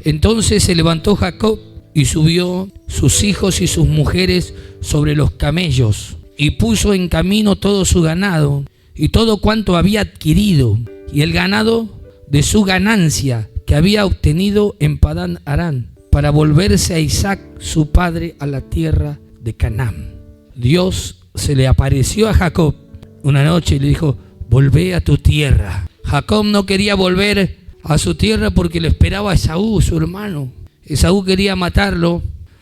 Entonces se levantó Jacob y subió sus hijos y sus mujeres sobre los camellos y puso en camino todo su ganado y todo cuanto había adquirido y el ganado de su ganancia que había obtenido en Padán Aram, para volverse a Isaac su padre a la tierra de Canaán. Dios se le apareció a Jacob una noche y le dijo: volvé a tu tierra. Jacob no quería volver a su tierra porque lo esperaba Esaú, su hermano. Esaú quería matarlo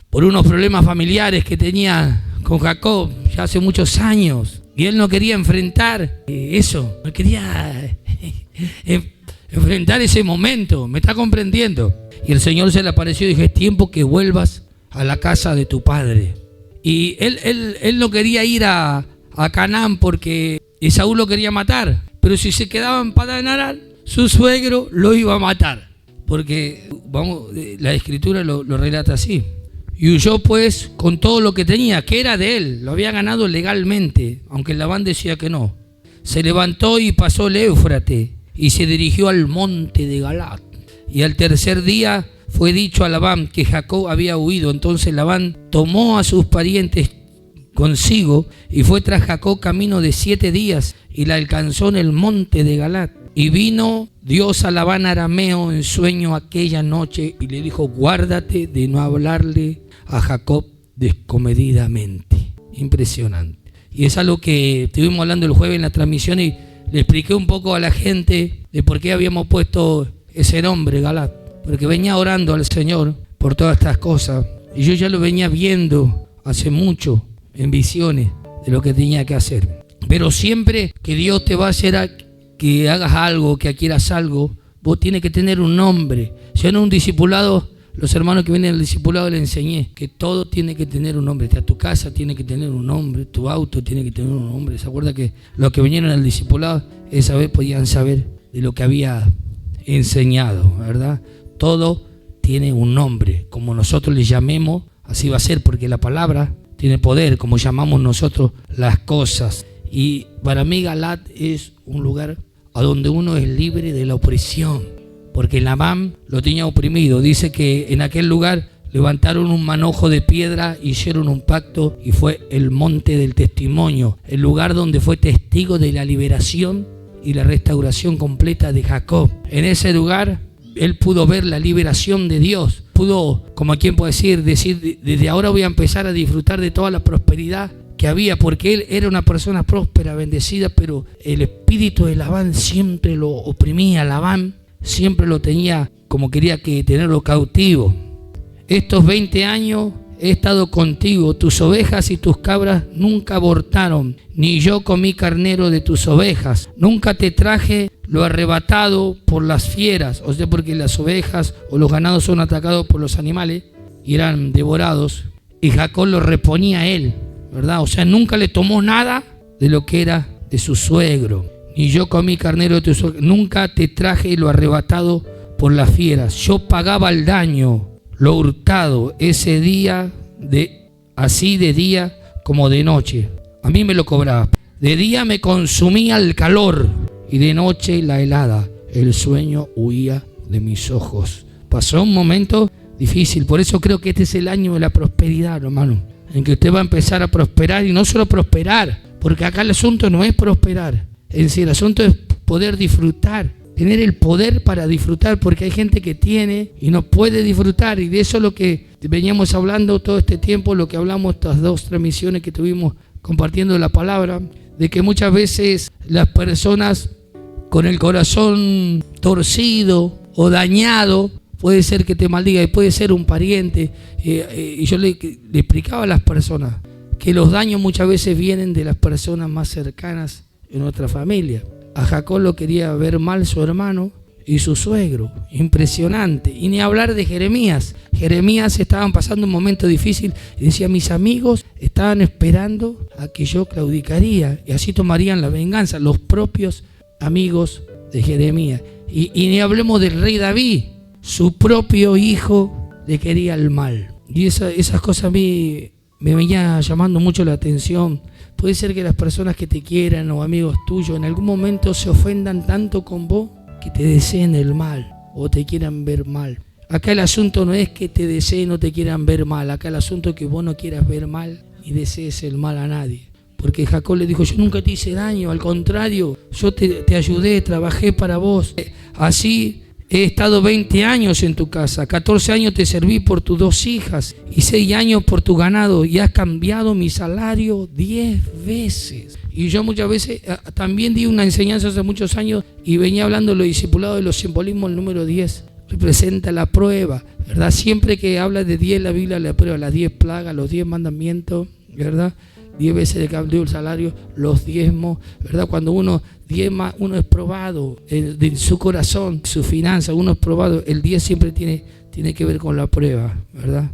por unos problemas familiares que tenía con Jacob ya hace muchos años. Y él no quería enfrentar eso, no quería enfrentar ese momento. ¿Me está comprendiendo? Y el Señor se le apareció y dijo: es tiempo que vuelvas a la casa de tu padre. Y él no quería ir a Canaán porque Esaú lo quería matar. Pero si se quedaba en Padán Aram, su suegro lo iba a matar. Porque la escritura lo relata así. Y huyó pues con todo lo que tenía, que era de él, lo había ganado legalmente, aunque Labán decía que no. Se levantó y pasó el Éufrates y se dirigió al monte de Galaad. Y al tercer día fue dicho a Labán que Jacob había huido. Entonces Labán tomó a sus parientes consigo y fue tras Jacob camino de 7 días y la alcanzó en el monte de Galaad. Y vino Dios a Labán arameo en sueño aquella noche y le dijo: guárdate de no hablarle a Jacob descomedidamente. Impresionante. Y es algo que estuvimos hablando el jueves en la transmisión y le expliqué un poco a la gente de por qué habíamos puesto ese nombre, Galaad. Porque venía orando al Señor por todas estas cosas. Y yo ya lo venía viendo hace mucho en visiones de lo que tenía que hacer. Pero siempre que Dios te va a hacer que hagas algo, que quieras algo, vos tienes que tener un nombre. Yo en un discipulado, los hermanos que vienen al discipulado les enseñé que todo tiene que tener un nombre. Tu casa tiene que tener un nombre, tu auto tiene que tener un nombre. ¿Se acuerda que los que vinieron al discipulado esa vez podían saber de lo que había enseñado, verdad? Todo tiene un nombre. Como nosotros le llamemos, así va a ser, porque la palabra tiene poder, como llamamos nosotros las cosas. Y para mí Galaad es un lugar a donde uno es libre de la opresión, porque Labán lo tenía oprimido. Dice que en aquel lugar levantaron un manojo de piedra, hicieron un pacto y fue el monte del testimonio, el lugar donde fue testigo de la liberación y la restauración completa de Jacob. En ese lugar él pudo ver la liberación de Dios, pudo, como quien puede decir, desde ahora voy a empezar a disfrutar de toda la prosperidad que había, porque él era una persona próspera, bendecida, pero el espíritu de Labán siempre lo oprimía. Labán siempre lo tenía como quería que tenerlo cautivo. Estos 20 años he estado contigo, tus ovejas y tus cabras nunca abortaron, ni yo comí carnero de tus ovejas. Nunca te traje lo arrebatado por las fieras, o sea, porque las ovejas o los ganados son atacados por los animales y eran devorados, y Jacob lo reponía a él, ¿verdad? O sea, nunca le tomó nada de lo que era de su suegro. Ni yo comí carnero de tu suegro, nunca te traje lo arrebatado por las fieras. Yo pagaba el daño, lo hurtado, ese día, así de día como de noche. A mí me lo cobraba. De día me consumía el calor y de noche la helada. El sueño huía de mis ojos. Pasó un momento difícil, por eso creo que este es el año de la prosperidad, hermano, en que usted va a empezar a prosperar, y no solo prosperar, porque acá el asunto no es prosperar, es decir, el asunto es poder disfrutar, tener el poder para disfrutar, porque hay gente que tiene y no puede disfrutar, y de eso es lo que veníamos hablando todo este tiempo, lo que hablamos estas 2 transmisiones que tuvimos compartiendo la palabra, de que muchas veces las personas con el corazón torcido o dañado, puede ser que te maldiga, y puede ser un pariente. Y yo le explicaba a las personas que los daños muchas veces vienen de las personas más cercanas en nuestra familia. A Jacob lo quería ver mal su hermano y su suegro. Impresionante. Y ni hablar de Jeremías. Jeremías estaban pasando un momento difícil y decía: mis amigos estaban esperando a que yo claudicaría y así tomarían la venganza. Los propios amigos de Jeremías. Y ni hablemos del rey David. Su propio hijo le quería el mal. Y esas cosas a mí me venían llamando mucho la atención. Puede ser que las personas que te quieran o amigos tuyos en algún momento se ofendan tanto con vos que te deseen el mal o te quieran ver mal. Acá el asunto no es que te deseen o te quieran ver mal. Acá el asunto es que vos no quieras ver mal ni desees el mal a nadie. Porque Jacob le dijo, yo nunca te hice daño, al contrario, yo te ayudé, trabajé para vos. Así he estado 20 años en tu casa, 14 años te serví por tus 2 hijas y 6 años por tu ganado y has cambiado mi salario 10 veces. Y yo muchas veces también di una enseñanza hace muchos años y venía hablando de los discipulados de los simbolismos, el número 10. Representa la prueba, ¿verdad? Siempre que habla de 10 la Biblia le prueba las 10 plagas, los 10 mandamientos, ¿verdad? 10 veces de cambio el salario, los diezmos, ¿verdad? Cuando uno diezma, uno es probado de su corazón, su finanza, uno es probado. El 10 siempre tiene que ver con la prueba, ¿verdad?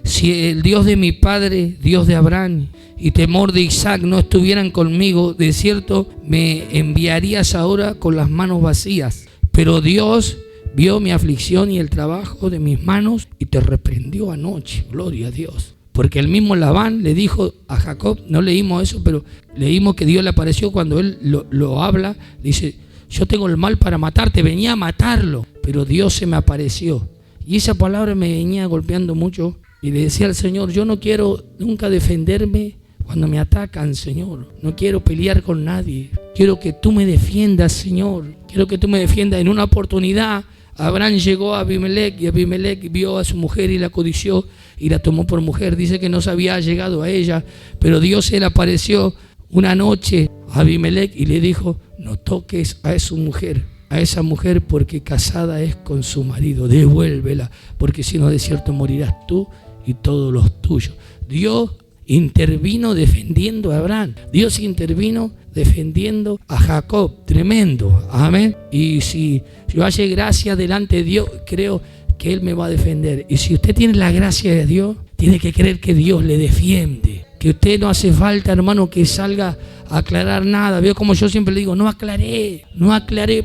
Si el Dios de mi padre, Dios de Abraham y temor de Isaac no estuvieran conmigo, de cierto me enviarías ahora con las manos vacías. Pero Dios vio mi aflicción y el trabajo de mis manos y te reprendió anoche. Gloria a Dios. Porque el mismo Labán le dijo a Jacob, no leímos eso, pero leímos que Dios le apareció cuando él lo habla, dice, yo tengo el mal para matarte, venía a matarlo, pero Dios se me apareció. Y esa palabra me venía golpeando mucho y le decía al Señor, yo no quiero nunca defenderme cuando me atacan, Señor. No quiero pelear con nadie. Quiero que tú me defiendas, Señor. Quiero que tú me defiendas. En una oportunidad, Abraham llegó a Abimelec y Abimelec vio a su mujer y la codició y la tomó por mujer. Dice que no se había llegado a ella, pero Dios se le apareció una noche a Abimelec y le dijo, no toques a esa mujer porque casada es con su marido, devuélvela, porque si no de cierto morirás tú y todos los tuyos. Dios intervino defendiendo a Abraham. Dios intervino defendiendo a Jacob. Tremendo. Amén. Y si yo halle gracia delante de Dios, creo que Él me va a defender. Y si usted tiene la gracia de Dios, tiene que creer que Dios le defiende. Que usted no hace falta, hermano, que salga a aclarar nada. Veo como yo siempre le digo, no aclaré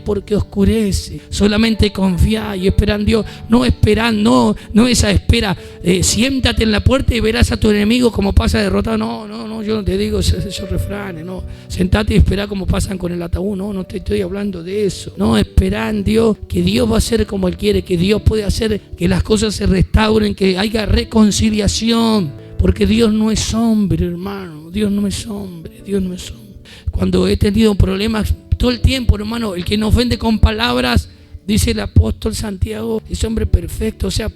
porque oscurece. Solamente confía y espera en Dios. No esperan, no esa espera. Siéntate en la puerta y verás a tu enemigo como pasa derrotado. No, yo no te digo esos refranes. No, sentate y espera como pasan con el ataúd. No te estoy hablando de eso. No, espera en Dios, que Dios va a hacer como Él quiere, que Dios puede hacer que las cosas se restauren, que haya reconciliación. Porque Dios no es hombre, hermano. Dios no es hombre. Cuando he tenido problemas todo el tiempo, hermano, el que no ofende con palabras, dice el apóstol Santiago, es hombre perfecto. O sea,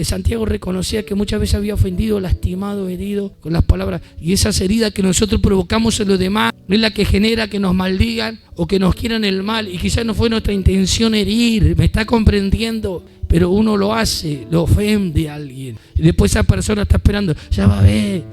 Santiago reconocía que muchas veces había ofendido, lastimado, herido con las palabras. Y esas heridas que nosotros provocamos en los demás es la que genera que nos maldigan o que nos quieran el mal. Y quizás no fue nuestra intención herir, ¿me está comprendiendo? Pero uno lo hace, lo ofende a alguien. Y después esa persona está esperando, ya va a ver.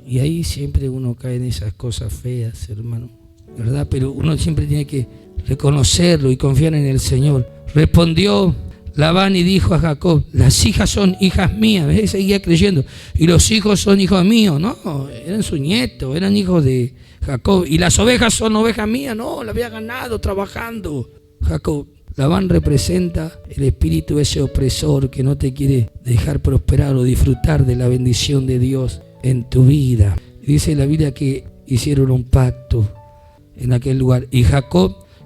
Y ahí siempre uno cae en esas cosas feas, hermano, ¿verdad? Pero uno siempre tiene que reconocerlo y confiar en el Señor. Respondió Labán y dijo a Jacob, las hijas son hijas mías. ¿Ves? Seguía creyendo. Y los hijos son hijos míos. No, eran sus nietos, eran hijos de Jacob. Y las ovejas son ovejas mías. No, las había ganado trabajando. Jacob. Labán representa el espíritu ese opresor que no te quiere dejar prosperar o disfrutar de la bendición de Dios en tu vida. Dice la Biblia que hicieron un pacto en aquel lugar. Y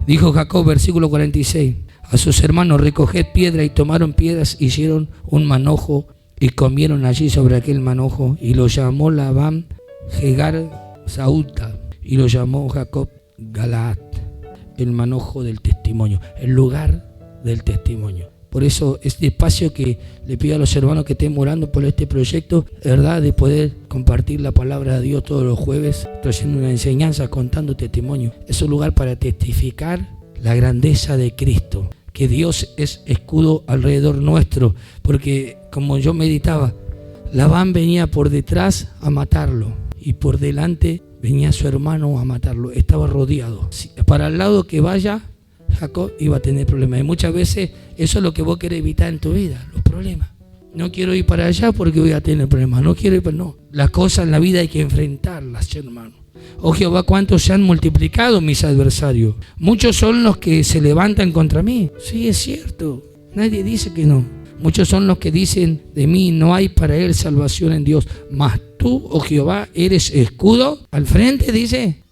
dijo Jacob, versículo 46, a sus hermanos, recoged piedra, y tomaron piedras, hicieron un manojo y comieron allí sobre aquel manojo, y lo llamó Labán Jegar Sauta, y lo llamó Jacob Galaad, el manojo del testimonio, el lugar del testimonio. Por eso este espacio que le pido a los hermanos que estén orando por este proyecto, ¿verdad? De poder compartir la palabra de Dios todos los jueves, trayendo una enseñanza, contando testimonio. Es un lugar para testificar la grandeza de Cristo, que Dios es escudo alrededor nuestro, porque como yo meditaba, Labán venía por detrás a matarlo y por delante venía su hermano a matarlo. Estaba rodeado. Para el lado que vaya, Jacob iba a tener problemas. Y muchas veces eso es lo que vos querés evitar en tu vida, los problemas. No quiero ir para allá porque voy a tener problemas. No quiero ir para... No, las cosas en la vida hay que enfrentarlas, hermano. Oh Jehová, cuántos se han multiplicado mis adversarios. Muchos son los que se levantan contra mí. Sí, es cierto. Nadie dice que no. Muchos son los que dicen de mí, no hay para él salvación en Dios. Mas tú, oh Jehová, eres escudo. Al frente dice,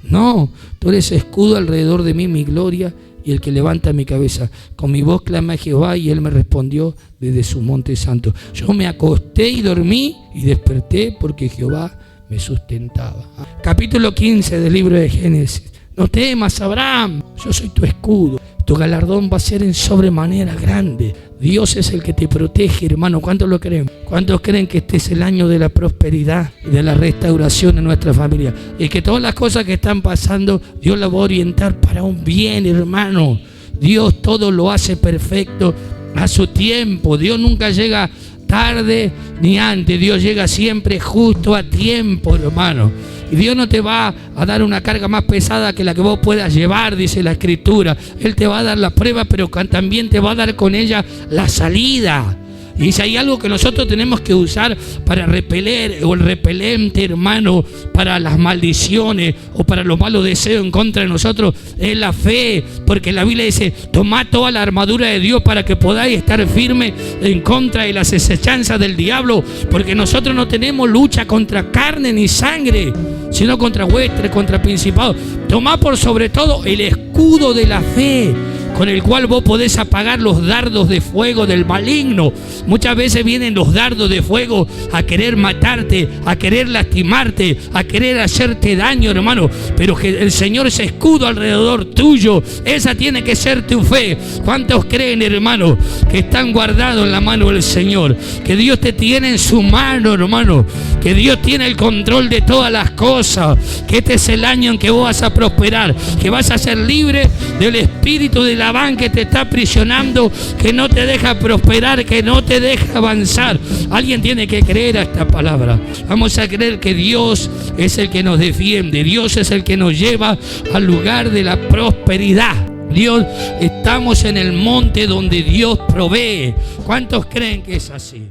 no, tú eres escudo alrededor de mí, mi gloria y el que levanta mi cabeza. Con mi voz clamé a Jehová y él me respondió desde su monte santo. Yo me acosté y dormí y desperté porque Jehová me sustentaba. Capítulo 15 del libro de Génesis. No temas, Abraham, yo soy tu escudo. Tu galardón va a ser en sobremanera grande. Dios es el que te protege, hermano. ¿Cuántos lo creen? ¿Cuántos creen que este es el año de la prosperidad y de la restauración en nuestra familia? Y que todas las cosas que están pasando, Dios las va a orientar para un bien, hermano. Dios todo lo hace perfecto a su tiempo. Dios nunca llega tarde ni antes. Dios llega siempre justo a tiempo, hermano. Y Dios no te va a dar una carga más pesada que la que vos puedas llevar, dice la Escritura. Él te va a dar la prueba, pero también te va a dar con ella la salida. Y si hay algo que nosotros tenemos que usar para repeler, o el repelente, hermano, para las maldiciones o para los malos deseos en contra de nosotros, es la fe. Porque la Biblia dice, tomad toda la armadura de Dios para que podáis estar firmes en contra de las acechanzas del diablo. Porque nosotros no tenemos lucha contra carne ni sangre, sino contra huestes, contra principados. Tomad por sobre todo el escudo de la fe, con el cual vos podés apagar los dardos de fuego del maligno. Muchas veces vienen los dardos de fuego a querer matarte, a querer lastimarte, a querer hacerte daño, hermano. Pero que el Señor es escudo alrededor tuyo. Esa tiene que ser tu fe. ¿Cuántos creen, hermano, que están guardados en la mano del Señor? Que Dios te tiene en su mano, hermano. Que Dios tiene el control de todas las cosas. Que este es el año en que vos vas a prosperar. Que vas a ser libre del espíritu de Labán que te está aprisionando, que no te deja prosperar, que no te deja avanzar. Alguien tiene que creer a esta palabra. Vamos a creer que Dios es el que nos defiende. Dios es el que nos lleva al lugar de la prosperidad. Dios, estamos en el monte donde Dios provee. ¿Cuántos creen que es así?